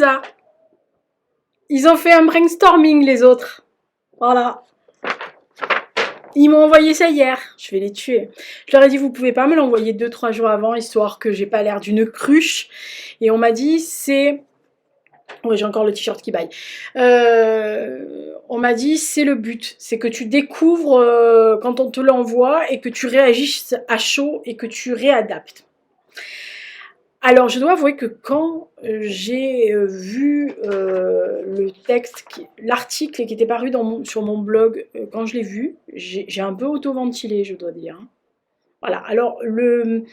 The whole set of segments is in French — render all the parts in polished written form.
Teresa. Ils ont fait un brainstorming, les autres. Voilà. Ils m'ont envoyé ça hier. Je vais les tuer. Je leur ai dit, vous pouvez pas me l'envoyer 2-3 jours avant, histoire que j'ai pas l'air d'une cruche. Et on m'a dit, c'est... Oui, j'ai encore le t-shirt qui baille. On m'a dit, c'est le but. C'est que tu découvres quand on te l'envoie et que tu réagisses à chaud et que tu réadaptes. Alors, je dois avouer que quand j'ai vu le texte, l'article qui était paru sur mon blog, quand je l'ai vu, j'ai un peu auto-ventilé, je dois dire. Voilà, alors le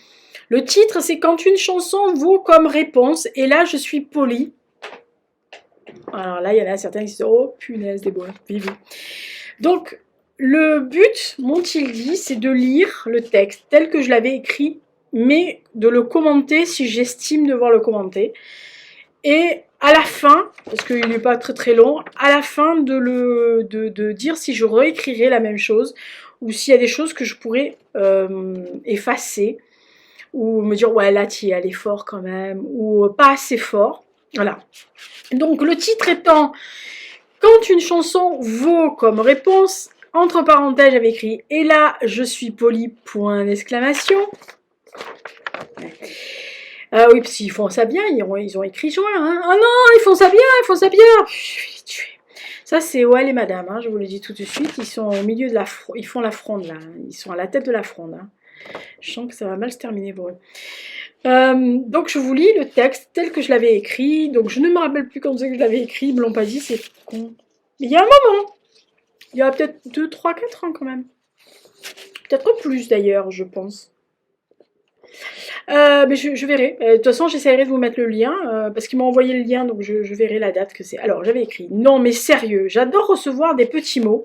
titre, c'est « Quand une chanson vaut comme réponse », et là, je suis polie. Alors là, il y en a certains qui se disent « Oh, punaise, des bois, vivez ». Donc, le but, m'ont-ils dit, c'est de lire le texte tel que je l'avais écrit, mais de le commenter si j'estime devoir le commenter. Et à la fin, parce qu'il n'est pas très très long, à la fin de dire si je réécrirai la même chose ou s'il y a des choses que je pourrais effacer ou me dire ouais là tu y es allé fort quand même ou pas assez fort. Voilà. Donc le titre étant quand une chanson vaut comme réponse, entre parenthèses j'avais écrit et là je suis poli point d'exclamation. Oui, parce qu'ils font ça bien, ils ont écrit joint. Hein. Ah non, ils font ça bien, ils font ça bien. Je vais les tuer. Ça, c'est ouais, les madames, hein, je vous le dis tout de suite. Ils sont au milieu de la fronde, ils font la fronde là. Ils sont à la tête de la fronde. Hein. Je sens que ça va mal se terminer pour eux. Donc, je vous lis le texte tel que je l'avais écrit. Donc, je ne me rappelle plus quand c'est que je l'avais écrit. Ils me l'ont pas dit, c'est con. Mais il y a un moment. Il y a peut-être 2, 3, 4 ans quand même. Peut-être plus d'ailleurs, je pense. Mais je verrai. De toute façon, j'essaierai de vous mettre le lien, parce qu'ils m'ont envoyé le lien, donc je verrai la date que c'est. Alors, j'avais écrit « Non, mais sérieux, j'adore recevoir des petits mots,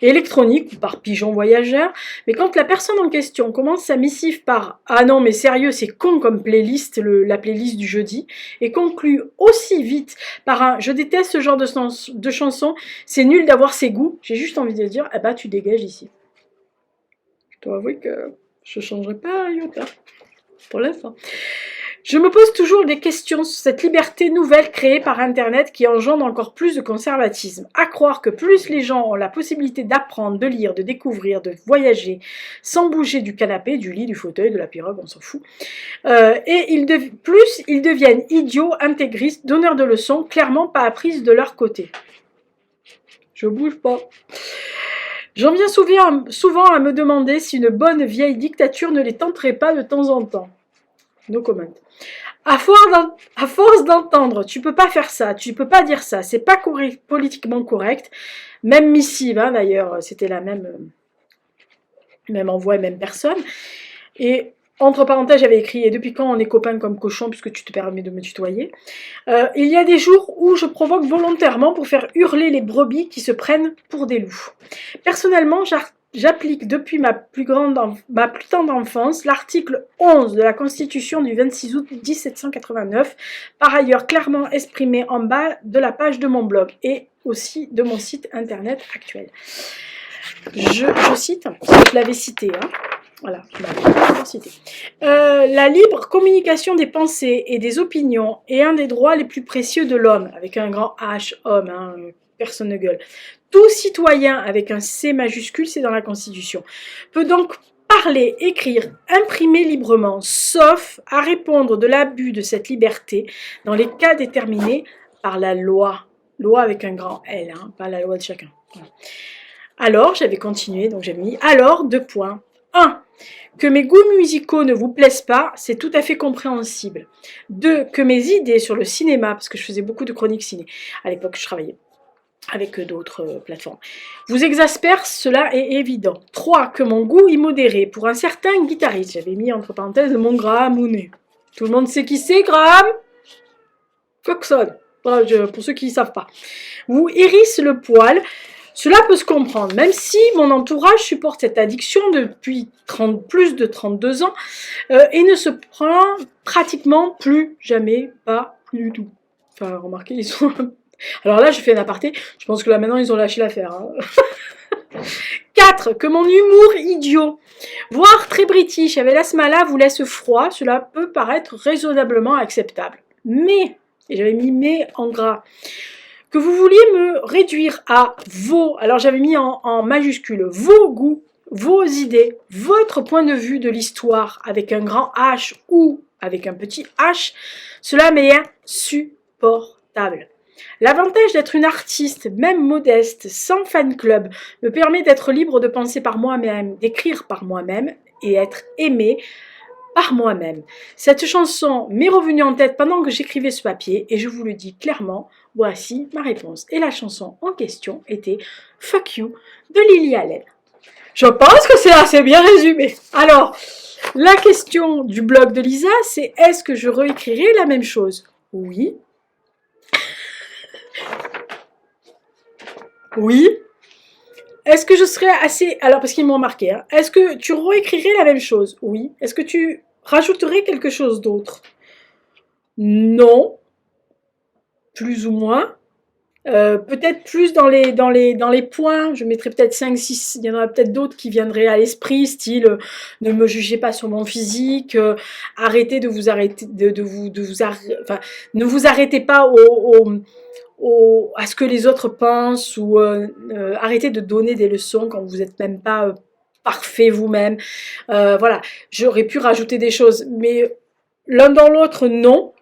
électroniques ou par pigeon voyageur, mais quand la personne en question commence sa missive par « Ah non, mais sérieux, c'est con comme playlist, la playlist du jeudi », et conclut aussi vite par un « Je déteste ce genre de chanson, c'est nul d'avoir ses goûts », j'ai juste envie de dire « Ah bah, tu dégages ici ». Je dois avouer que je ne changerai pas un iota. Pour l'instant. Je me pose toujours des questions sur cette liberté nouvelle créée par Internet qui engendre encore plus de conservatisme. À croire que plus les gens ont la possibilité d'apprendre, de lire, de découvrir, de voyager, sans bouger du canapé, du lit, du fauteuil, de la pirogue, on s'en fout. Et plus ils deviennent idiots, intégristes, donneurs de leçons, clairement pas apprises de leur côté. Je bouge pas. J'en viens souvent à me demander si une bonne vieille dictature ne les tenterait pas de temps en temps. No comment. À force d'entendre, tu peux pas faire ça, tu peux pas dire ça, c'est pas politiquement correct. Même missive, hein, d'ailleurs, c'était la même envoi et même personne. Et entre parenthèses, j'avais écrit « Et depuis quand on est copains comme cochon puisque tu te permets de me tutoyer ?» Il y a des jours où je provoque volontairement pour faire hurler les brebis qui se prennent pour des loups. Personnellement, j'applique depuis ma plus tendre enfance l'article 11 de la Constitution du 26 août 1789, par ailleurs clairement exprimé en bas de la page de mon blog et aussi de mon site internet actuel. Je cite, parce que je l'avais cité, hein. Voilà, je l'avais cité. La libre communication des pensées et des opinions est un des droits les plus précieux de l'homme, avec un grand H, homme, hein, personne ne gueule. Tout citoyen, avec un C majuscule, c'est dans la Constitution, peut donc parler, écrire, imprimer librement, sauf à répondre de l'abus de cette liberté dans les cas déterminés par la loi. Loi avec un grand L, hein, pas la loi de chacun. Voilà. Alors, j'avais continué, donc j'avais mis « Alors, 2 points. 1. Que mes goûts musicaux ne vous plaisent pas, c'est tout à fait compréhensible. 2. Que mes idées sur le cinéma, parce que je faisais beaucoup de chroniques ciné, à l'époque je travaillais avec d'autres plateformes, vous exaspèrent, cela est évident. 3. Que mon goût immodéré pour un certain guitariste, j'avais mis entre parenthèses mon Graham Mooney. Tout le monde sait qui c'est, Graham Coxon, pour ceux qui ne savent pas. Vous hérisse le poil. Cela peut se comprendre, même si mon entourage supporte cette addiction depuis plus de 32 ans et ne se prend pratiquement plus jamais, pas du tout. Enfin, remarquez, ils sont... Alors là, je fais un aparté, je pense que là maintenant, ils ont lâché l'affaire. Hein. 4. Que mon humour idiot, voire très british, avec l'asthma vous laisse froid, cela peut paraître raisonnablement acceptable. Mais et j'avais mis mais en gras, que vous vouliez me réduire à vos, alors j'avais mis en majuscule, vos goûts, vos idées, votre point de vue de l'histoire avec un grand H ou avec un petit H, cela m'est insupportable. L'avantage d'être une artiste, même modeste, sans fan club, me permet d'être libre de penser par moi-même, d'écrire par moi-même et être aimée par moi-même. Cette chanson m'est revenue en tête pendant que j'écrivais ce papier et je vous le dis clairement, voici ma réponse. Et la chanson en question était Fuck You de Lily Allen. Je pense que c'est assez bien résumé. Alors, la question du blog de Lisa, c'est est-ce que je réécrirai la même chose? Oui. Oui. Est-ce que je serais assez... Alors, parce qu'ils m'ont marqué. Hein. Est-ce que tu réécrirais la même chose? Oui. Est-ce que tu rajouterais quelque chose d'autre? Non. Plus ou moins. Peut-être plus dans les points. Je mettrais peut-être 5, 6. Il y en aura peut-être d'autres qui viendraient à l'esprit, style ne me jugez pas sur mon physique, arrêtez de vous arrêter, enfin, ne vous arrêtez pas à ce que les autres pensent ou arrêtez de donner des leçons quand vous n'êtes même pas parfait vous-même. Voilà, j'aurais pu rajouter des choses, mais l'un dans l'autre, non.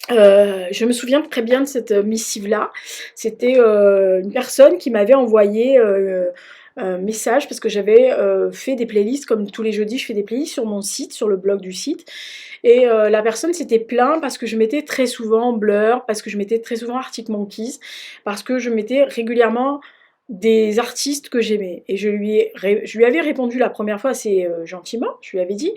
Je me souviens très bien de cette missive-là. C'était une personne qui m'avait envoyé un message parce que j'avais fait des playlists, comme tous les jeudis, je fais des playlists sur mon site, sur le blog du site. Et la personne s'était plaint parce que je mettais très souvent Blur, parce que je mettais très souvent Arctic Monkeys, parce que je mettais régulièrement des artistes que j'aimais. Et je lui avais répondu la première fois assez gentiment, je lui avais dit,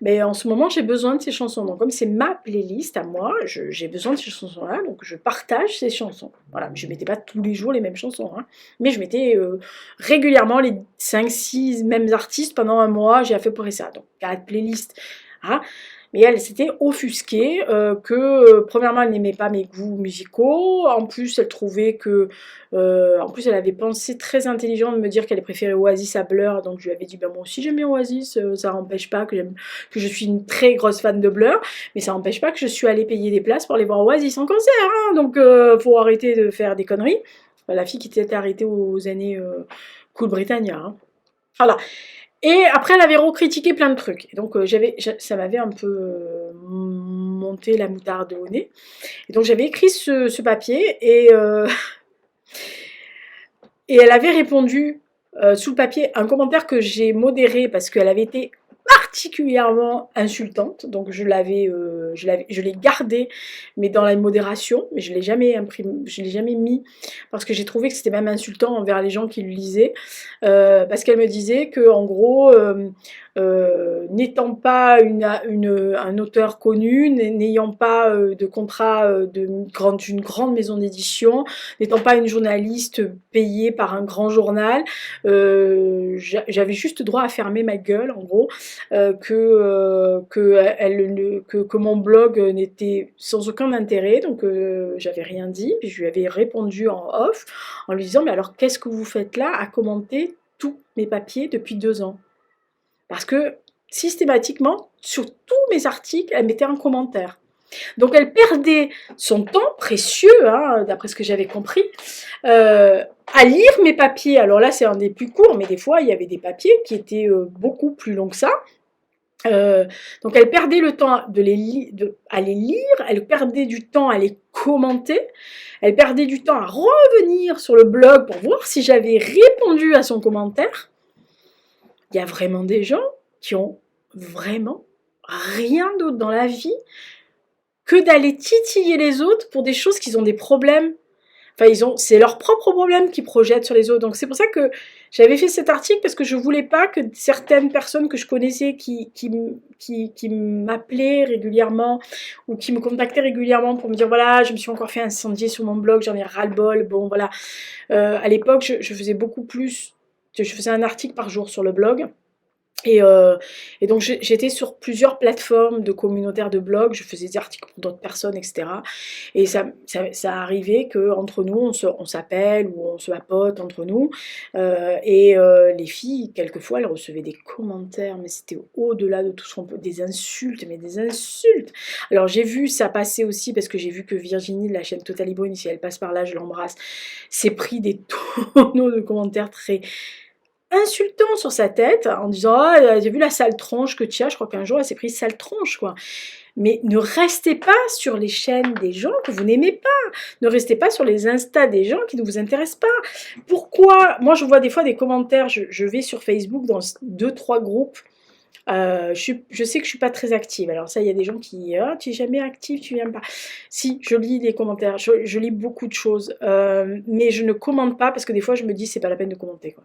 mais en ce moment j'ai besoin de ces chansons. Donc comme c'est ma playlist à moi, j'ai besoin de ces chansons-là, donc je partage ces chansons. Voilà, je ne mettais pas tous les jours les mêmes chansons, hein, mais je mettais régulièrement les 5-6 mêmes artistes pendant un mois, j'ai à peu près ça. Donc 4 playlists. Hein. Mais elle s'était offusquée que, premièrement, elle n'aimait pas mes goûts musicaux. En plus, elle trouvait que... en plus, elle avait pensé très intelligent de me dire qu'elle préférait Oasis à Blur. Donc, je lui avais dit, ben, moi aussi, j'aime bien Oasis. Ça n'empêche pas que je suis une très grosse fan de Blur. Mais ça n'empêche pas que je suis allée payer des places pour aller voir Oasis en concert. Hein, donc, faut arrêter de faire des conneries. La fille qui était arrêtée aux années Cool Britannia. Hein. Voilà. Et après, elle avait recritiqué plein de trucs. Et donc, ça m'avait un peu monté la moutarde au nez. Et donc, j'avais écrit ce papier et elle avait répondu sous le papier un commentaire que j'ai modéré parce qu'elle avait été particulièrement insultante. Donc, je l'ai gardé, mais dans la modération. Mais je ne l'ai jamais imprimé, je l'ai jamais mis parce que j'ai trouvé que c'était même insultant envers les gens qui le lisaient. Parce qu'elle me disait que, en gros, n'étant pas un auteur connu, n'ayant pas de contrat d'une grande maison d'édition, n'étant pas une journaliste payée par un grand journal, j'avais juste droit à fermer ma gueule, en gros, que mon blog n'était sans aucun intérêt, donc j'avais rien dit, puis je lui avais répondu en off, en lui disant, mais alors qu'est-ce que vous faites là à commenter tous mes papiers depuis 2 ans? Parce que systématiquement, sur tous mes articles, elle mettait un commentaire. Donc elle perdait son temps précieux, hein, d'après ce que j'avais compris, à lire mes papiers. Alors là, c'est un des plus courts, mais des fois, il y avait des papiers qui étaient beaucoup plus longs que ça. Donc elle perdait le temps à les lire, elle perdait du temps à les commenter, elle perdait du temps à revenir sur le blog pour voir si j'avais répondu à son commentaire. Il y a vraiment des gens qui ont vraiment rien d'autre dans la vie que d'aller titiller les autres pour des choses qu'ils ont des problèmes. Enfin, c'est leurs propres problèmes qu'ils projettent sur les autres. Donc c'est pour ça que j'avais fait cet article parce que je voulais pas que certaines personnes que je connaissais qui m'appelaient régulièrement ou qui me contactaient régulièrement pour me dire voilà, je me suis encore fait incendier sur mon blog, j'en ai ras-le-bol. Bon voilà, à l'époque je faisais beaucoup plus, je faisais un article par jour sur le blog. Et donc j'étais sur plusieurs plateformes de communautaires de blogs, je faisais des articles pour d'autres personnes, etc. Et ça arrivait qu'entre nous, on s'appelle ou on se papote entre nous. Les filles, quelquefois, elles recevaient des commentaires, mais c'était au-delà de tout ce qu'on peut, des insultes, mais des insultes. Alors j'ai vu ça passer aussi, parce que j'ai vu que Virginie de la chaîne Totally Brune, si elle passe par là, je l'embrasse, s'est pris des tonneaux de commentaires très insultant sur sa tête en disant «Ah, j'ai vu la sale tronche que tu as», je crois qu'un jour elle s'est prise sale tronche quoi. Mais ne restez pas sur les chaînes des gens que vous n'aimez pas, ne restez pas sur les Insta des gens qui ne vous intéressent pas. Pourquoi? Moi je vois des fois des commentaires, je vais sur Facebook dans 2-3 groupes, je sais que je suis pas très active, alors ça il y a des gens qui «Ah tu es jamais active, tu viens pas». Si, je lis les commentaires, je lis beaucoup de choses, mais je ne commente pas parce que des fois je me dis: «C'est pas la peine de commenter quoi».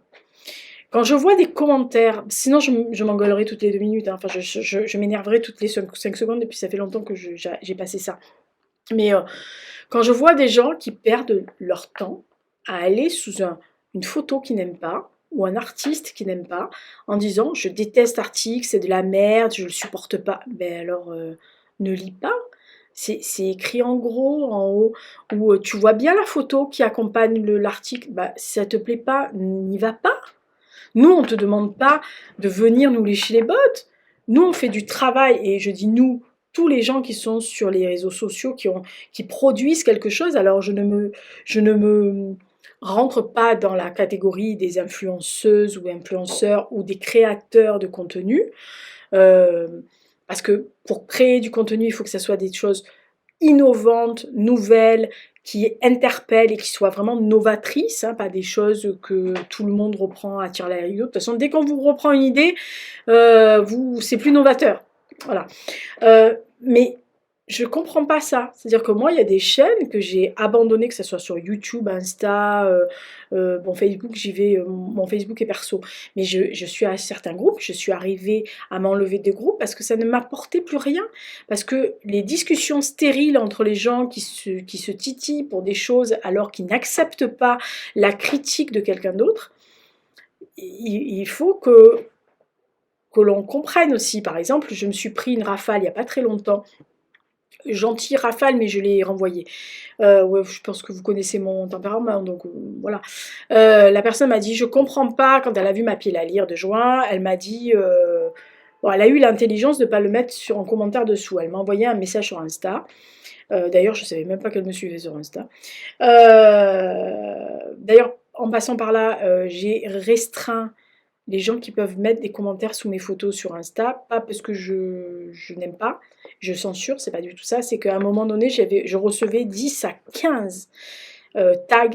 Quand je vois des commentaires, sinon je m'engueulerai toutes les 2 minutes, hein, enfin je m'énerverai toutes les 5 secondes et puis ça fait longtemps que j'ai passé ça. Mais quand je vois des gens qui perdent leur temps à aller sous une photo qu'ils n'aiment pas ou un artiste qu'ils n'aiment pas en disant «Je déteste l'article, c'est de la merde, je le supporte pas». Ben alors, ne lis pas. C'est écrit en gros, en haut, ou tu vois bien la photo qui accompagne l'article, bah, si ça te plaît pas, n'y va pas. Nous, on ne te demande pas de venir nous lécher les bottes. Nous, on fait du travail, et je dis nous, tous les gens qui sont sur les réseaux sociaux, qui produisent quelque chose. Alors, je ne me rentre pas dans la catégorie des influenceuses ou influenceurs ou des créateurs de contenu, euh, parce que pour créer du contenu, il faut que ça soit des choses innovantes, nouvelles, qui interpellent et qui soient vraiment novatrices, hein, pas des choses que tout le monde reprend à tirer la rideau. De toute façon, dès qu'on vous reprend une idée, c'est plus novateur. Voilà. Mais je comprends pas ça. C'est-à-dire que moi, il y a des chaînes que j'ai abandonnées, que ce soit sur YouTube, Insta, bon, Facebook, j'y vais, mon Facebook est perso. Mais je suis à certains groupes, je suis arrivée à m'enlever des groupes parce que ça ne m'apportait plus rien. Parce que les discussions stériles entre les gens qui se titillent pour des choses alors qu'ils n'acceptent pas la critique de quelqu'un d'autre, il faut que l'on comprenne aussi. Par exemple, je me suis pris une rafale il n'y a pas très longtemps, gentille rafale, mais je l'ai renvoyée. Ouais, je pense que vous connaissez mon tempérament, donc voilà. La personne m'a dit, je comprends pas, quand elle a vu ma pile à lire de juin, elle m'a dit, bon, elle a eu l'intelligence de ne pas le mettre en commentaire dessous. Elle m'a envoyé un message sur Insta. D'ailleurs, je ne savais même pas qu'elle me suivait sur Insta. D'ailleurs, en passant par là, j'ai restreint les gens qui peuvent mettre des commentaires sous mes photos sur Insta, pas parce que je n'aime pas, je censure, c'est pas du tout ça, c'est qu'à un moment donné, je recevais 10 à 15 tags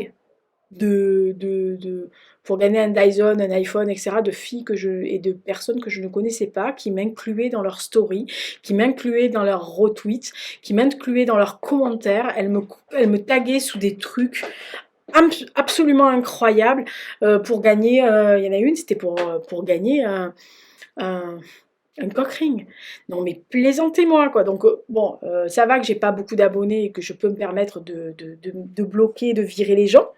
pour gagner un Dyson, un iPhone, etc., de filles et de personnes que je ne connaissais pas, qui m'incluaient dans leurs stories, qui m'incluaient dans leurs retweets, qui m'incluaient dans leurs commentaires. Elles me taguaient sous des trucs absolument incroyables pour gagner. Il y en a une, c'était pour gagner un cock ring. Non mais plaisantez-moi quoi. Donc bon, ça va que j'ai pas beaucoup d'abonnés et que je peux me permettre de bloquer, de virer les gens.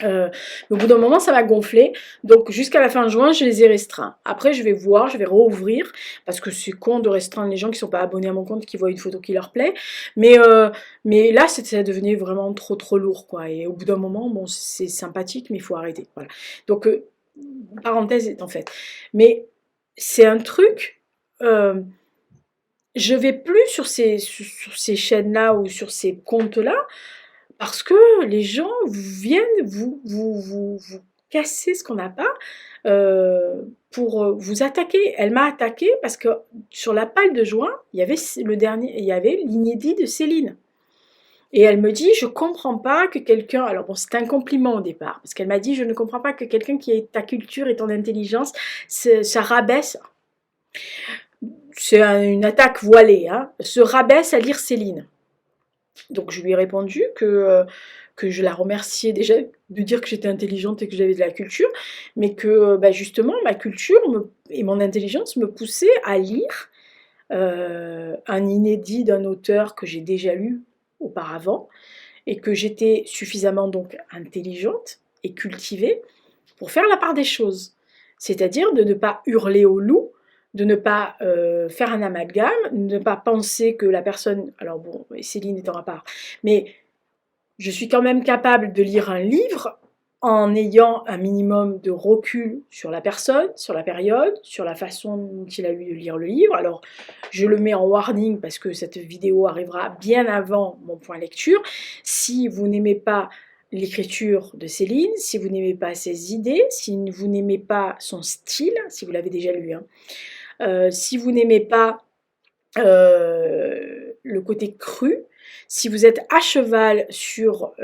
Mais au bout d'un moment, ça va gonfler. Donc jusqu'à la fin juin, je les ai restreints. Après, je vais voir, je vais rouvrir, parce que c'est con de restreindre les gens qui sont pas abonnés à mon compte, qui voient une photo qui leur plaît. Mais là, ça devenait vraiment trop lourd, quoi. Et au bout d'un moment, bon, c'est sympathique, mais il faut arrêter. Voilà. Donc, parenthèse est en fait. Mais c'est un truc. Je vais plus sur ces chaînes-là ou sur ces comptes-là parce que les gens viennent vous casser ce qu'on n'a pas pour vous attaquer. Elle m'a attaqué parce que sur la palle de juin, il y avait l'inédit de Céline. Et elle me dit, je comprends pas que quelqu'un, alors bon, c'est un compliment au départ, parce qu'elle m'a dit, je ne comprends pas que quelqu'un qui ait ta culture et ton intelligence, ça rabaisse. C'est une attaque voilée, hein, se rabaisse à lire Céline. Donc je lui ai répondu que je la remerciais déjà de dire que j'étais intelligente et que j'avais de la culture, mais que bah, justement ma culture et mon intelligence me poussaient à lire un inédit d'un auteur que j'ai déjà lu auparavant et que j'étais suffisamment donc intelligente et cultivée pour faire la part des choses. C'est-à-dire de ne pas hurler au loup, de ne pas faire un amalgame, de ne pas penser que la personne... Alors bon, Céline étant à part, mais je suis quand même capable de lire un livre en ayant un minimum de recul sur la personne, sur la période, sur la façon dont il a eu de lire le livre. Alors, je le mets en warning parce que cette vidéo arrivera bien avant mon point lecture. Si vous n'aimez pas l'écriture de Céline, si vous n'aimez pas ses idées, si vous n'aimez pas son style, si vous l'avez déjà lu, hein, si vous n'aimez pas le côté cru, si vous êtes à cheval sur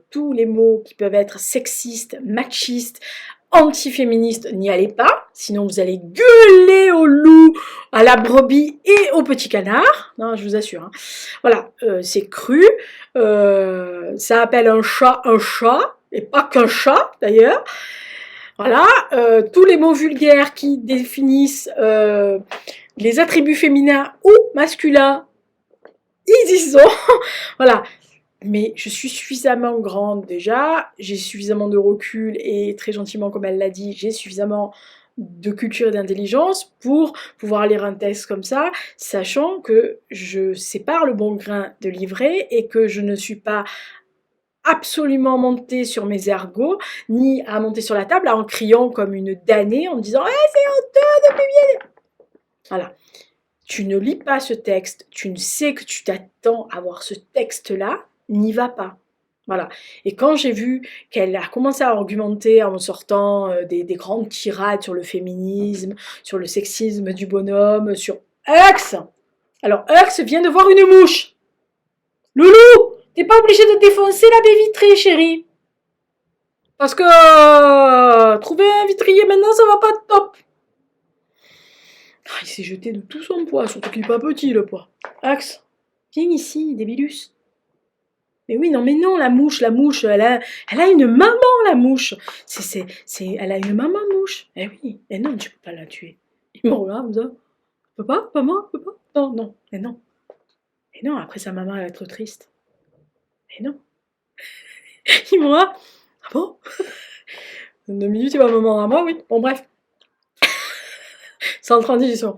tous les mots qui peuvent être sexistes, machistes, anti-féministes, n'y allez pas, sinon vous allez gueuler au loup, à la brebis et au petit canard, non, je vous assure, hein. Voilà, c'est cru, ça appelle un chat, et pas qu'un chat d'ailleurs. Voilà, tous les mots vulgaires qui définissent les attributs féminins ou masculins, ils y sont. Voilà, mais je suis suffisamment grande déjà, j'ai suffisamment de recul et très gentiment, comme elle l'a dit, j'ai suffisamment de culture et d'intelligence pour pouvoir lire un texte comme ça, sachant que je sépare le bon grain de l'ivraie et que je ne suis pas absolument montée sur mes ergots, ni à monter sur la table en criant comme une damnée, en me disant « c'est honteux de publier !» Voilà. Tu ne lis pas ce texte, tu ne sais que tu t'attends à voir ce texte-là, n'y va pas. Voilà. Et quand j'ai vu qu'elle a commencé à argumenter en sortant des grandes tirades sur le féminisme, sur le sexisme du bonhomme, sur Hux. Alors Hux vient de voir une mouche. Loulou, t'es pas obligé de défoncer la baie vitrée, chérie. Parce que trouver un vitrier maintenant, ça va pas top. Ah, il s'est jeté de tout son poids, surtout qu'il est pas petit le poids. Axe, viens ici, débilus. Mais oui, non, mais non, la mouche, elle a une maman, la mouche. Elle a une maman mouche. Eh oui, et non, tu peux pas la tuer. Il me regarde comme ça. Peut pas, pas moi, peut pas. Non, non, et non. Et non, après sa maman, elle va être triste. Et non. Il me regarde. Ah bon? 2 minutes, il va me mordre à moi, oui. Bon, bref. Sans transition.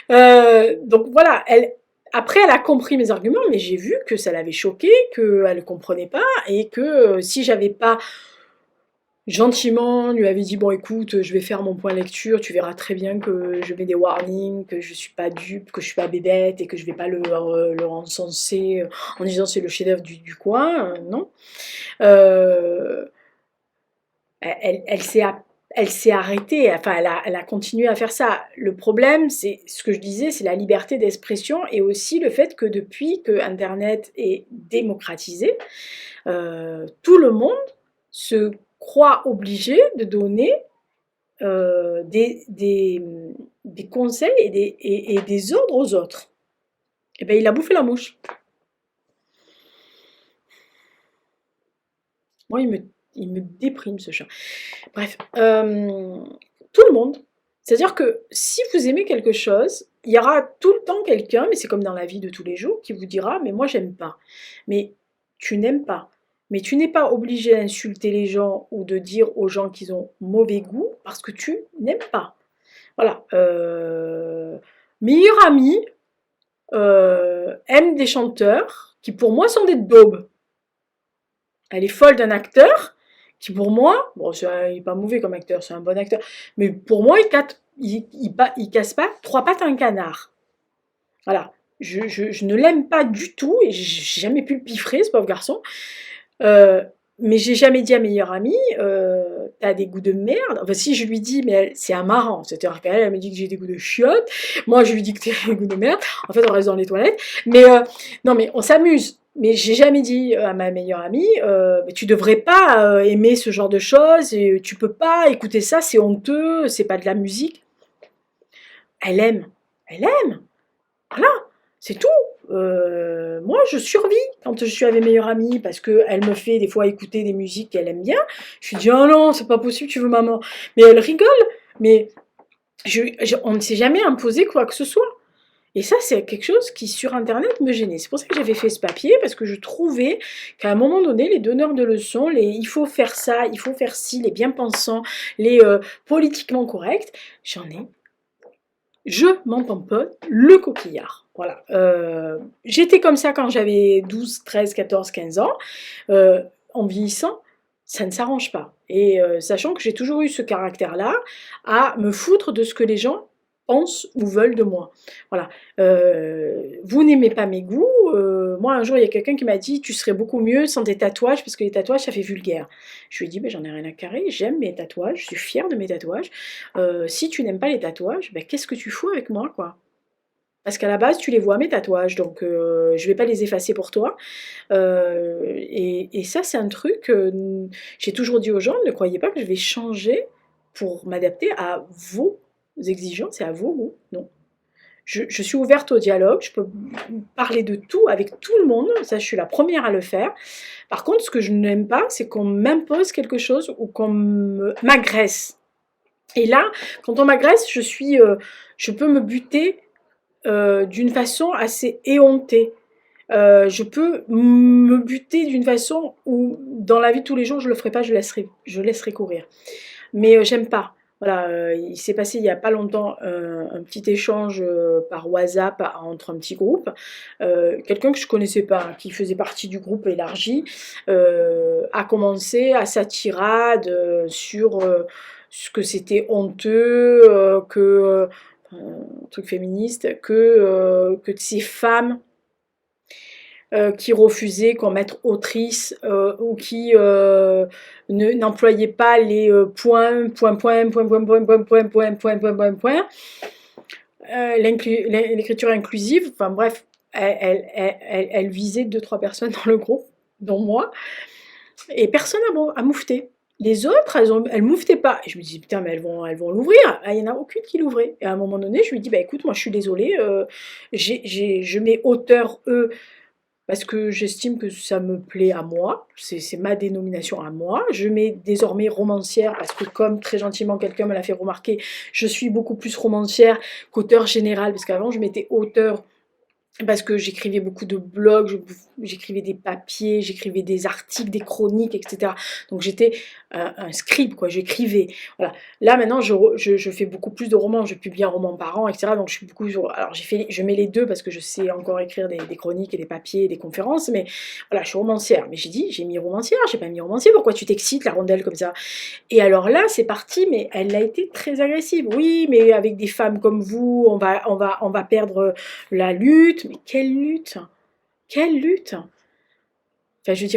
Donc voilà, après elle a compris mes arguments, mais j'ai vu que ça l'avait choquée, qu'elle ne comprenait pas, et que si j'avais pas gentiment lui avait dit bon écoute, je vais faire mon point lecture, tu verras très bien que je mets des warnings, que je suis pas dupe, que je suis pas bébête, et que je vais pas le encenser en disant c'est le chef-d'œuvre du coin, non. Elle s'est arrêtée, enfin elle a continué à faire ça. Le problème, c'est ce que je disais, c'est la liberté d'expression et aussi le fait que depuis que Internet est démocratisé, tout le monde se croit obligé de donner des conseils et des ordres aux autres. Et bien il a bouffé la mouche. Moi il me déprime ce chat. Bref, tout le monde. C'est-à-dire que si vous aimez quelque chose, il y aura tout le temps quelqu'un, mais c'est comme dans la vie de tous les jours, qui vous dira « mais moi j'aime pas ». Mais tu n'aimes pas. Mais tu n'es pas obligé d'insulter les gens ou de dire aux gens qu'ils ont mauvais goût parce que tu n'aimes pas. Voilà. Meilleur ami aime des chanteurs qui pour moi sont des daubes. Elle est folle d'un acteur qui pour moi, bon, il n'est pas mauvais comme acteur, c'est un bon acteur, mais pour moi, il casse pas 3 pattes à un canard. Voilà, je ne l'aime pas du tout, et j'ai jamais pu le piffrer, ce pauvre garçon, mais j'ai jamais dit à meilleure amie, t'as des goûts de merde. Enfin, si je lui dis, mais c'est un marrant, c'est-à-dire qu'elle, elle me dit que j'ai des goûts de chiottes, moi je lui dis que t'as des goûts de merde, en fait on reste dans les toilettes, mais non mais on s'amuse. Mais j'ai jamais dit à ma meilleure amie, tu devrais pas aimer ce genre de choses, et tu peux pas écouter ça, c'est honteux, c'est pas de la musique. Elle aime, voilà, c'est tout. Moi, je survis quand je suis avec mes meilleures amies parce qu'elle me fait des fois écouter des musiques qu'elle aime bien. Je lui dis, oh non, c'est pas possible, tu veux maman. Mais elle rigole, mais on ne s'est jamais imposé quoi que ce soit. Et ça, c'est quelque chose qui, sur Internet, me gênait. C'est pour ça que j'avais fait ce papier, parce que je trouvais qu'à un moment donné, les donneurs de leçons, les il faut faire ça, il faut faire ci, les bien-pensants, les politiquement corrects, j'en ai, je m'en tamponne le coquillard. Voilà. J'étais comme ça quand j'avais 12, 13, 14, 15 ans. En vieillissant, ça ne s'arrange pas. Et sachant que j'ai toujours eu ce caractère-là, à me foutre de ce que les gens pensent ou veulent de moi. Voilà. Vous n'aimez pas mes goûts. Moi, un jour, il y a quelqu'un qui m'a dit, tu serais beaucoup mieux sans des tatouages, parce que les tatouages, ça fait vulgaire. Je lui ai dit, ben, j'en ai rien à carrer, j'aime mes tatouages, je suis fière de mes tatouages. Si tu n'aimes pas les tatouages, ben, qu'est-ce que tu fous avec moi, quoi? Parce qu'à la base, tu les vois, mes tatouages, donc je vais pas les effacer pour toi. Et ça, c'est un truc, j'ai toujours dit aux gens, ne croyez pas que je vais changer pour m'adapter à vos exigences et à vos goûts. Non. Je suis ouverte au dialogue, je peux parler de tout avec tout le monde, ça je suis la première à le faire. Par contre, ce que je n'aime pas, c'est qu'on m'impose quelque chose ou qu'on m'agresse. Et là, quand on m'agresse, je peux me buter d'une façon assez éhontée. Je peux me buter d'une façon où, dans la vie de tous les jours, je le ferai pas, je laisserai courir. Mais j'aime pas. Voilà, il s'est passé il y a pas longtemps un petit échange par WhatsApp entre un petit groupe. Quelqu'un que je connaissais pas, hein, qui faisait partie du groupe élargi, a commencé à sa tirade sur ce que c'était honteux, un truc féministe, que ces femmes qui refusaient qu'on mette autrice ou qui n'employaient pas les points, point, point, point, point, point, point, point, point, point, point, point, point. L'écriture inclusive, enfin bref, elle visait 2-3 personnes dans le groupe, dont moi, et personne a moufté. Les autres, elles mouftaient pas. Et je me disais, putain, mais elles vont l'ouvrir. Ah, il n'y en a aucune qui l'ouvrait. Et à un moment donné, je lui dis, bah écoute, moi je suis désolée, je mets auteur E parce que j'estime que ça me plaît à moi, c'est ma dénomination à moi. Je mets désormais romancière parce que comme très gentiment quelqu'un me l'a fait remarquer, je suis beaucoup plus romancière qu'auteur général, parce qu'avant je m'étais auteur parce que j'écrivais beaucoup de blogs, j'écrivais des papiers, j'écrivais des articles, des chroniques, etc. Donc j'étais un scribe, quoi, j'écrivais. Voilà. Là maintenant, je fais beaucoup plus de romans, je publie un roman par an, etc. Donc je suis beaucoup. Alors je mets les deux parce que je sais encore écrire des chroniques et des papiers, et des conférences, mais voilà, je suis romancière. Mais j'ai mis romancière, j'ai pas mis romancier. Pourquoi tu t'excites, la rondelle, comme ça? Et alors là, c'est parti, mais elle a été très agressive. Oui, mais avec des femmes comme vous, on va perdre la lutte. Mais quelle lutte? Quelle lutte? Enfin, je veux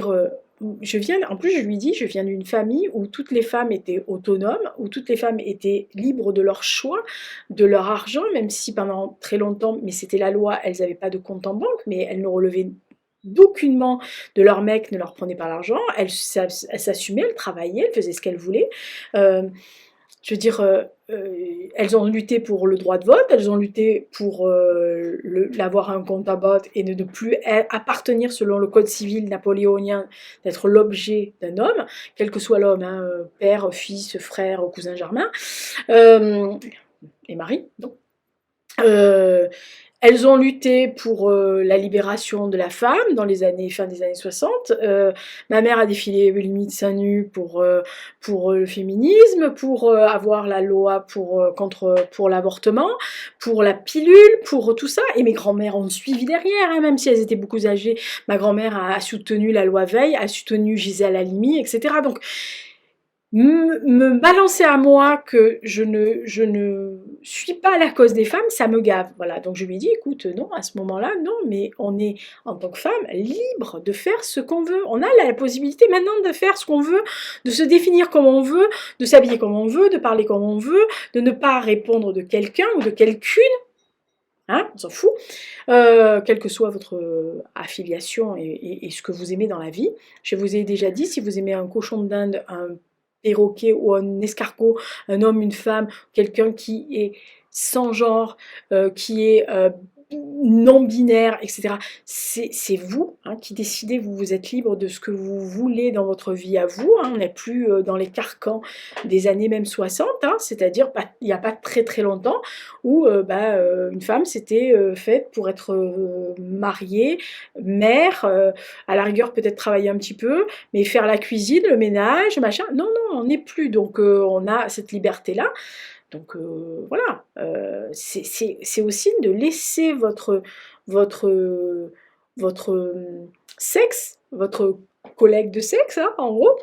dire, en plus, je lui dis, je viens d'une famille où toutes les femmes étaient autonomes, où toutes les femmes étaient libres de leur choix, de leur argent, même si pendant très longtemps, mais c'était la loi, elles n'avaient pas de compte en banque, mais elles ne relevaient d'aucunement de leur mec, ne leur prenaient pas l'argent, elles s'assumaient, elles travaillaient, elles faisaient ce qu'elles voulaient. Je veux dire, elles ont lutté pour le droit de vote, elles ont lutté pour l'avoir un compte à botte et de ne plus appartenir, selon le code civil napoléonien, d'être l'objet d'un homme, quel que soit l'homme, hein, père, fils, frère, cousin germain, et mari, donc. Elles ont lutté pour la libération de la femme dans fin des années 60. Ma mère a défilé limite seins nus pour le féminisme, pour avoir la loi pour l'avortement, pour la pilule, pour tout ça. Et mes grands-mères ont suivi derrière, hein, même si elles étaient beaucoup âgées. Ma grand-mère a soutenu la loi Veil, a soutenu Gisèle Halimi, etc. Donc, me balancer à moi que je ne suis pas la cause des femmes, ça me gave. Voilà, donc je lui ai dit, écoute, non, à ce moment-là, non, mais on est, en tant que femme, libre de faire ce qu'on veut. On a la possibilité maintenant de faire ce qu'on veut, de se définir comme on veut, de s'habiller comme on veut, de parler comme on veut, de ne pas répondre de quelqu'un ou de quelqu'une. Hein, on s'en fout, quelle que soit votre affiliation et ce que vous aimez dans la vie. Je vous ai déjà dit, si vous aimez un cochon d'Inde, un perroquet ou un escargot, un homme, une femme, quelqu'un qui est sans genre, qui est non-binaire, etc. C'est vous hein, qui décidez, vous êtes libre de ce que vous voulez dans votre vie à vous, hein. On n'est plus dans les carcans des années même 60, hein, c'est-à-dire il n'y a pas très très longtemps, où une femme s'était faite pour être mariée, mère, à la rigueur peut-être travailler un petit peu, mais faire la cuisine, le ménage, machin, non, non, on n'est plus, donc on a cette liberté-là. Donc voilà, c'est aussi de laisser votre sexe, votre collègue de sexe, hein, en gros,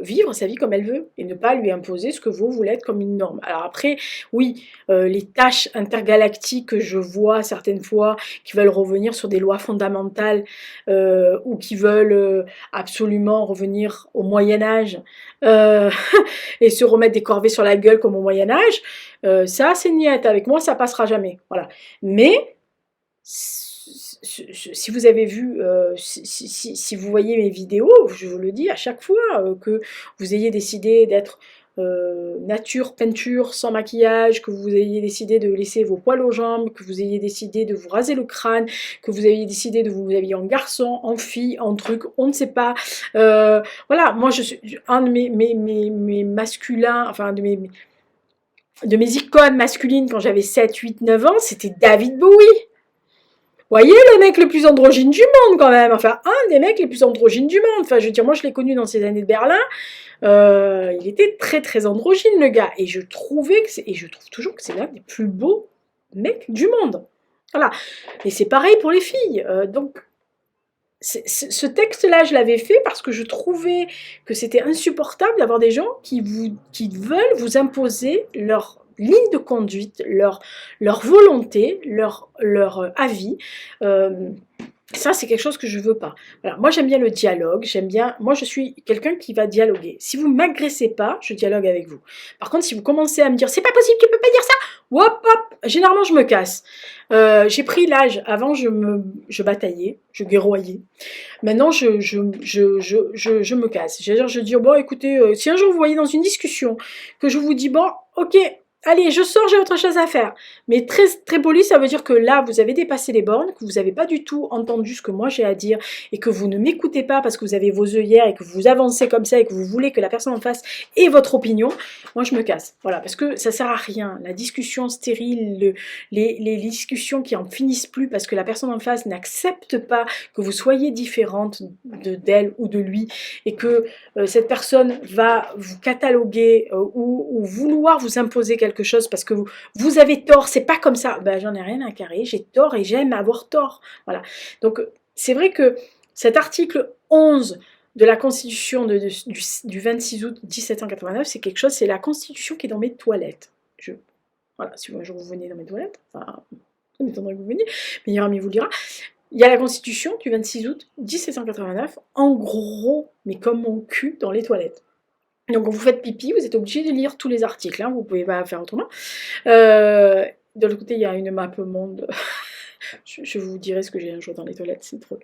vivre sa vie comme elle veut et ne pas lui imposer ce que vous voulez être comme une norme. Alors après, oui, les tâches intergalactiques que je vois certaines fois qui veulent revenir sur des lois fondamentales ou qui veulent absolument revenir au Moyen-Âge et se remettre des corvées sur la gueule comme au Moyen-Âge, ça c'est niette, avec moi ça passera jamais. Voilà. Mais si vous avez vu, si vous voyez mes vidéos, je vous le dis à chaque fois, que vous ayez décidé d'être nature, peinture, sans maquillage, que vous ayez décidé de laisser vos poils aux jambes, que vous ayez décidé de vous raser le crâne, que vous ayez décidé de vous habiller en garçon, en fille, en truc, on ne sait pas. Voilà, moi je suis un de mes masculins, enfin de mes icônes masculines quand j'avais 7, 8, 9 ans, c'était David Bowie. Voyez le mec le plus androgyne du monde quand même, enfin un des mecs les plus androgynes du monde, enfin je veux dire moi je l'ai connu dans ces années de Berlin, il était très très androgyne le gars, et je trouvais que et je trouve toujours que c'est l'un des plus beaux mecs du monde, voilà, et c'est pareil pour les filles, donc ce texte-là, je l'avais fait parce que je trouvais que c'était insupportable d'avoir des gens qui veulent vous imposer leur ligne de conduite, leur volonté, leur avis. Ça, c'est quelque chose que je veux pas. Voilà. Moi, j'aime bien le dialogue. Moi, je suis quelqu'un qui va dialoguer. Si vous m'agressez pas, je dialogue avec vous. Par contre, si vous commencez à me dire, c'est pas possible, tu peux pas dire ça, hop, hop, généralement, je me casse. J'ai pris l'âge. Avant, je bataillais, je guerroyais. Maintenant, je me casse. Je dis, bon, écoutez, si un jour vous voyez dans une discussion que je vous dis, bon, ok, allez, je sors, j'ai autre chose à faire. Mais très, très poli, ça veut dire que là, vous avez dépassé les bornes, que vous n'avez pas du tout entendu ce que moi j'ai à dire et que vous ne m'écoutez pas parce que vous avez vos œillères et que vous avancez comme ça et que vous voulez que la personne en face ait votre opinion. Moi, je me casse. Voilà, parce que ça sert à rien. La discussion stérile, les discussions qui en finissent plus parce que la personne en face n'accepte pas que vous soyez différente d'elle ou de lui et que cette personne va vous cataloguer ou vouloir vous imposer quelque chose parce que vous avez tort, c'est pas comme ça. Ben, j'en ai rien à carrer, j'ai tort et j'aime avoir tort. Voilà. Donc, c'est vrai que cet article 11 de la Constitution du 26 août 1789, c'est quelque chose, c'est la Constitution qui est dans mes toilettes. Voilà, si un jour vous venez dans mes toilettes, enfin, ça m'étonnerait que vous veniez, mais Yérami vous le dira. Il y a la Constitution du 26 août 1789, en gros, mais comme mon cul dans les toilettes. Donc, vous faites pipi, vous êtes obligé de lire tous les articles, hein, vous ne pouvez pas faire autrement. De l'autre côté, il y a une map monde. je vous dirai ce que j'ai un jour dans les toilettes, c'est drôle.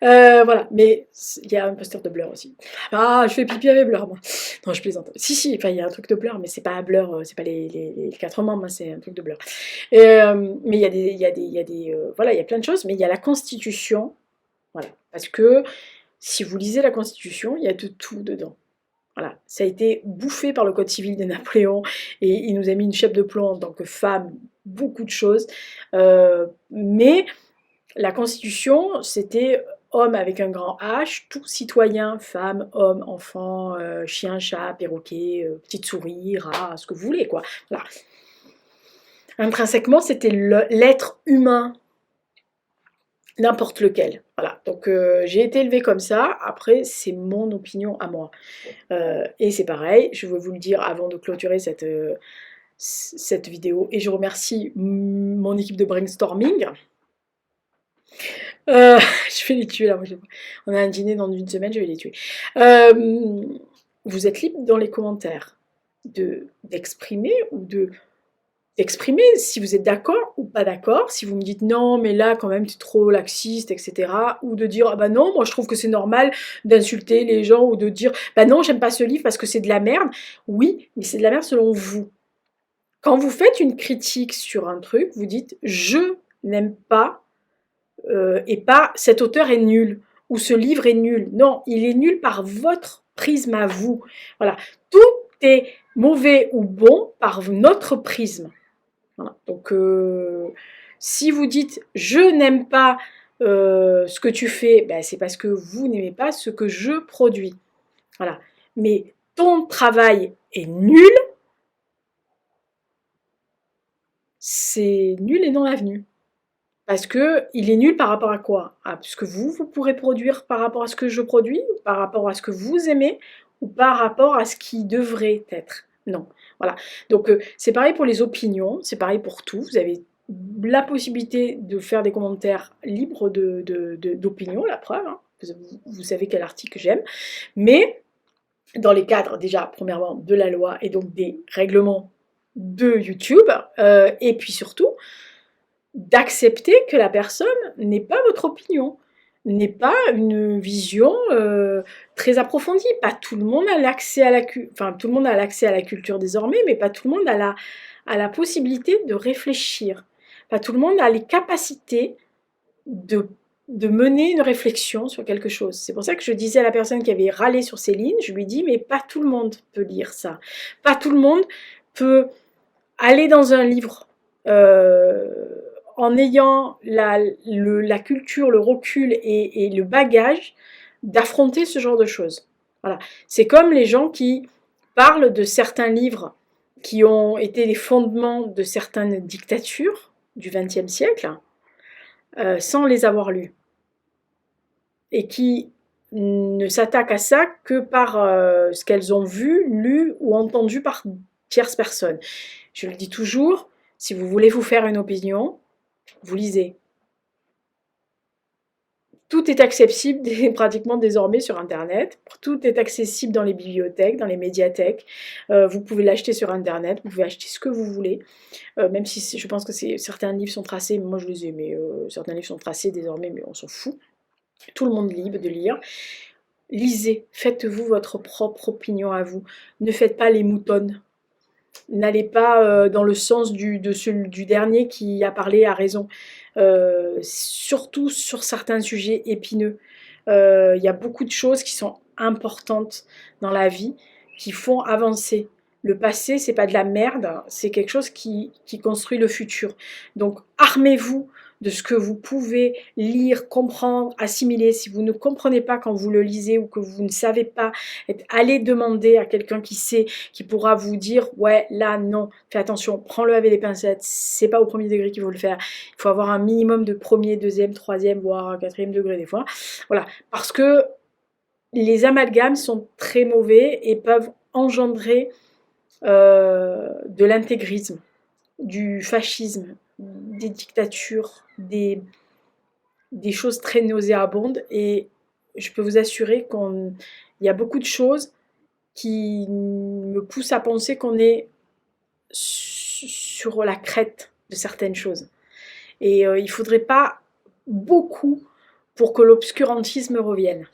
Voilà, mais il y a un poster de Blur aussi. Ah, je fais pipi avec Blur, moi. Non, je plaisante. Si, enfin, il y a un truc de Blur, mais c'est pas Blur, c'est pas les 4 membres, hein, c'est un truc de Blur. Mais il y a voilà, il y a plein de choses, mais il y a la Constitution, voilà, parce que si vous lisez la Constitution, il y a de tout dedans. Voilà, ça a été bouffé par le Code civil de Napoléon et il nous a mis une chape de plomb en tant que femme, beaucoup de choses. Mais la Constitution, c'était homme avec un grand H, tout citoyen, femme, homme, enfant, chien, chat, perroquet, petite souris, rat, ce que vous voulez, quoi. Voilà. Intrinsèquement, c'était l'être humain, n'importe lequel. Voilà, donc j'ai été élevée comme ça, après c'est mon opinion à moi. Et c'est pareil, je vais vous le dire avant de clôturer cette vidéo, et je remercie mon équipe de brainstorming. Je vais les tuer là, on a un dîner dans une semaine, je vais les tuer. Vous êtes libre dans les commentaires d'exprimer ou d'exprimer si vous êtes d'accord ou pas d'accord, si vous me dites non mais là quand même tu es trop laxiste, etc. Ou de dire ah bah non, moi je trouve que c'est normal d'insulter les gens, ou de dire bah non j'aime pas ce livre parce que c'est de la merde. Oui, mais c'est de la merde selon vous. Quand vous faites une critique sur un truc, vous dites je n'aime pas et pas cet auteur est nul ou ce livre est nul. Non, il est nul par votre prisme à vous. Voilà, tout est mauvais ou bon par notre prisme. Voilà. Donc, si vous dites je n'aime pas ce que tu fais, ben, c'est parce que vous n'aimez pas ce que je produis. Voilà. Mais ton travail est nul, c'est nul et non avenu. Parce que il est nul par rapport à quoi? À ce que vous pourrez produire par rapport à ce que je produis, par rapport à ce que vous aimez, ou par rapport à ce qui devrait être. Non. Voilà. Donc c'est pareil pour les opinions, c'est pareil pour tout. Vous avez la possibilité de faire des commentaires libres d'opinion, la preuve. Hein. Vous savez quel article j'aime. Mais dans les cadres déjà, premièrement, de la loi et donc des règlements de YouTube, et puis surtout, d'accepter que la personne n'est pas votre opinion, n'est pas une vision très approfondie. Pas tout le monde a l'accès à tout le monde a l'accès à la culture désormais, mais pas tout le monde a la possibilité de réfléchir. Pas tout le monde a les capacités de, de mener une réflexion sur quelque chose. C'est pour ça que je disais à la personne qui avait râlé sur ces lignes, je lui dis, mais pas tout le monde peut lire ça. Pas tout le monde peut aller dans un livre en ayant la culture, le recul et le bagage d'affronter ce genre de choses. Voilà. C'est comme les gens qui parlent de certains livres qui ont été les fondements de certaines dictatures du XXe siècle sans les avoir lus. Et qui ne s'attaquent à ça que par ce qu'elles ont vu, lu ou entendu par tierces personnes. Je le dis toujours, si vous voulez vous faire une opinion, vous lisez. Tout est accessible pratiquement désormais sur Internet. Tout est accessible dans les bibliothèques, dans les médiathèques. Vous pouvez l'acheter sur Internet, vous pouvez acheter ce que vous voulez. Même si je pense que certains livres sont tracés, moi je les ai, mais certains livres sont tracés désormais, mais on s'en fout. Tout le monde est libre de lire. Lisez, faites-vous votre propre opinion à vous. Ne faites pas les moutonnes. N'allez pas dans le sens du dernier qui a parlé à raison. Surtout sur certains sujets épineux. Il y a beaucoup de choses qui sont importantes dans la vie, qui font avancer. Le passé, c'est pas de la merde, c'est quelque chose qui construit le futur. Donc, armez-vous de ce que vous pouvez lire, comprendre, assimiler. Si vous ne comprenez pas quand vous le lisez ou que vous ne savez pas, allez demander à quelqu'un qui sait, qui pourra vous dire « ouais, là, non, fais attention, prends-le avec les pincettes, c'est pas au premier degré qu'il faut le faire. Il faut avoir un minimum de premier, deuxième, troisième, voire quatrième degré des fois. » Voilà, parce que les amalgames sont très mauvais et peuvent engendrer de l'intégrisme, du fascisme, des dictatures, des choses très nauséabondes. Et je peux vous assurer qu'il y a beaucoup de choses qui me poussent à penser qu'on est sur la crête de certaines choses. Et il ne faudrait pas beaucoup pour que l'obscurantisme revienne.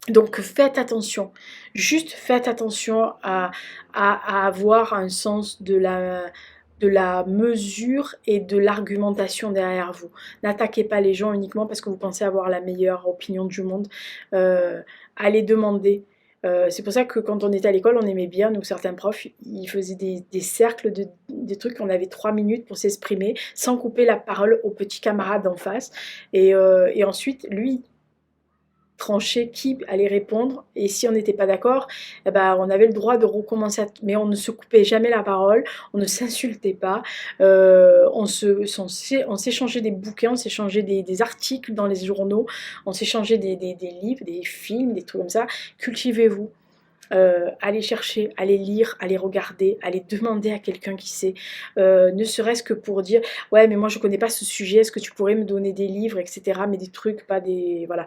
Donc faites attention, juste faites attention à avoir un sens de la mesure et de l'argumentation derrière vous. N'attaquez pas les gens uniquement parce que vous pensez avoir la meilleure opinion du monde. Allez demander. C'est pour ça que quand on était à l'école, on aimait bien, nous certains profs, ils faisaient des cercles, des trucs, on avait 3 minutes pour s'exprimer, sans couper la parole au petit camarade en face. Et ensuite, lui, trancher qui allait répondre, et si on n'était pas d'accord, eh ben, on avait le droit de recommencer, mais on ne se coupait jamais la parole, on ne s'insultait pas, on s'échangeait des bouquins, on s'échangeait des articles dans les journaux, on s'échangeait des livres, des films, des trucs comme ça. Cultivez-vous. Allez chercher, allez lire, allez regarder, allez demander à quelqu'un qui sait, ne serait-ce que pour dire ouais mais moi je connais pas ce sujet, est-ce que tu pourrais me donner des livres, etc. Mais des trucs, pas des... voilà.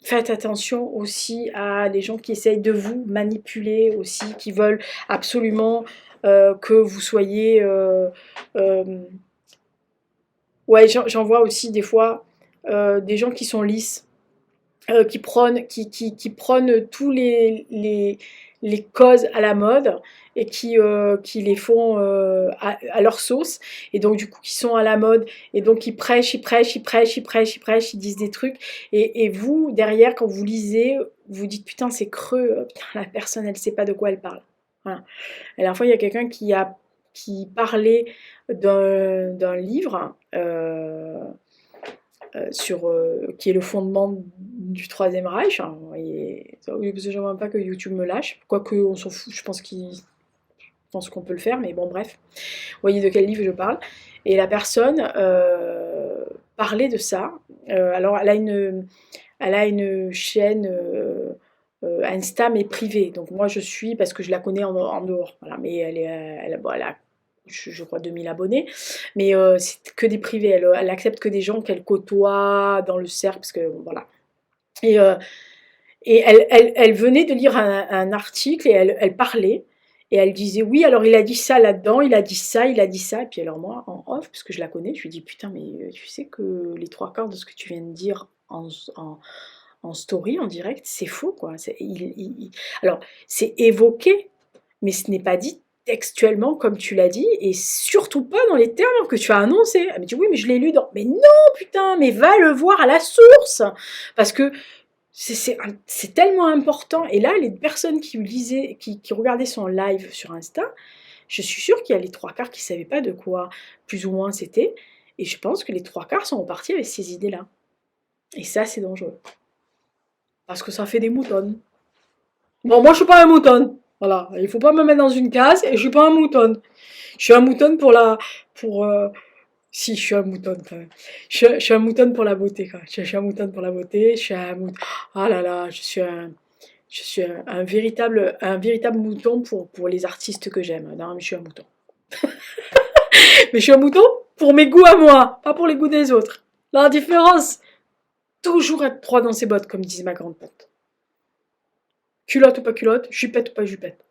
Faites attention aussi à les gens qui essayent de vous manipuler aussi, qui veulent absolument que vous soyez... ouais, j'en vois aussi des fois des gens qui sont lisses, qui prônent tous les causes à la mode et qui les font à leur sauce. Et donc, du coup, qui sont à la mode. Et donc, ils prêchent, ils prêchent, ils prêchent, ils prêchent, ils prêchent, ils disent des trucs. Et vous, derrière, quand vous lisez, vous dites, putain, c'est creux. Putain, la personne, elle sait pas de quoi elle parle. Voilà. La dernière fois, il y a quelqu'un qui parlait d'un livre qui est le fondement du Troisième Reich. Hein, et je ne veux pas que YouTube me lâche, quoique on s'en fout, je pense qu'on peut le faire, mais bon, bref. Vous voyez de quel livre je parle. Et la personne parlait de ça. Alors, elle a une chaîne Insta, mais privée. Donc, moi, je suis, parce que je la connais en dehors. Voilà, mais elle a je crois 2000 abonnés, mais c'est que des privés, elle accepte que des gens qu'elle côtoie dans le cercle, parce que voilà. Et, elle venait de lire un article et elle parlait, et elle disait oui, alors il a dit ça là-dedans, il a dit ça, il a dit ça, et puis alors moi, en off, parce que je la connais, je lui dis putain, mais tu sais que les trois quarts de ce que tu viens de dire en story, en direct, c'est faux, quoi. Alors, c'est évoqué, mais ce n'est pas dit textuellement comme tu l'as dit, et surtout pas dans les termes que tu as annoncés. Elle me dit oui, mais je l'ai lu dans... Mais non, putain, mais va le voir à la source, parce que c'est tellement important. Et là, les personnes qui lisaient, qui regardaient son live sur Insta, je suis sûre qu'il y a les trois quarts qui ne savaient pas de quoi plus ou moins c'était, et je pense que les trois quarts sont repartis avec ces idées-là. Et ça, c'est dangereux. Parce que ça fait des moutons. Bon, moi, je suis pas un mouton. Voilà, il faut pas me mettre dans une case, et je suis pas un mouton. Je suis un mouton si, je suis un mouton quand même. Je suis un mouton pour la beauté, quoi. Je suis un mouton pour la beauté, je suis un mouton... Ah là là, je suis un véritable mouton pour les artistes que j'aime. Non, mais je suis un mouton. Mais je suis un mouton pour mes goûts à moi, pas pour les goûts des autres. La différence, toujours être droit dans ses bottes, comme disait ma grande tante. Culotte ou pas culotte, jupette ou pas jupette.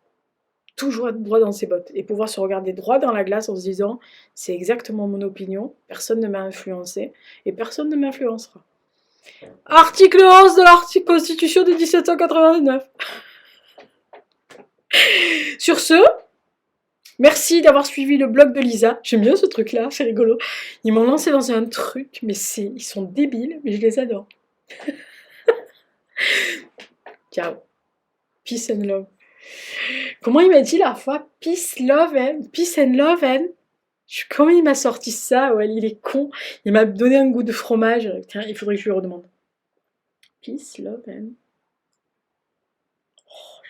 Toujours être droit dans ses bottes et pouvoir se regarder droit dans la glace en se disant c'est exactement mon opinion, personne ne m'a influencé et personne ne m'influencera. Article 11 de l'article Constitution de 1789. Sur ce, merci d'avoir suivi le blog de Lisa. J'aime bien ce truc-là, c'est rigolo. Ils m'ont lancé dans un truc, mais ils sont débiles, mais je les adore. Ciao. Peace and love. Comment il m'a dit la fois? Peace, love and... Peace and love and... Comment il m'a sorti ça? Ouais, il est con. Il m'a donné un goût de fromage. Tiens, il faudrait que je lui redemande. Peace, love and... Oh,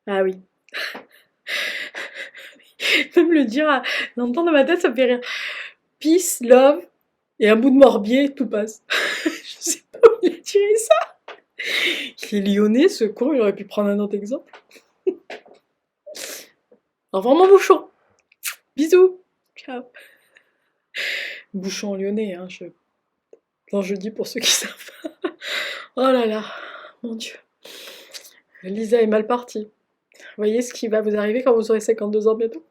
ah oui. Même le dire, l'entendre dans ma tête, ça me fait rire. Peace, love, et un bout de morbier, tout passe. Je sais pas où il a tiré ça. Il est lyonnais, ce con, il aurait pu prendre un autre exemple. Au revoir mon bouchon. Bisous. Ciao. Bouchon lyonnais, hein, quand je dis pour ceux qui savent. Oh là là, mon Dieu. Lisa est mal partie. Vous voyez ce qui va vous arriver quand vous aurez 52 ans bientôt?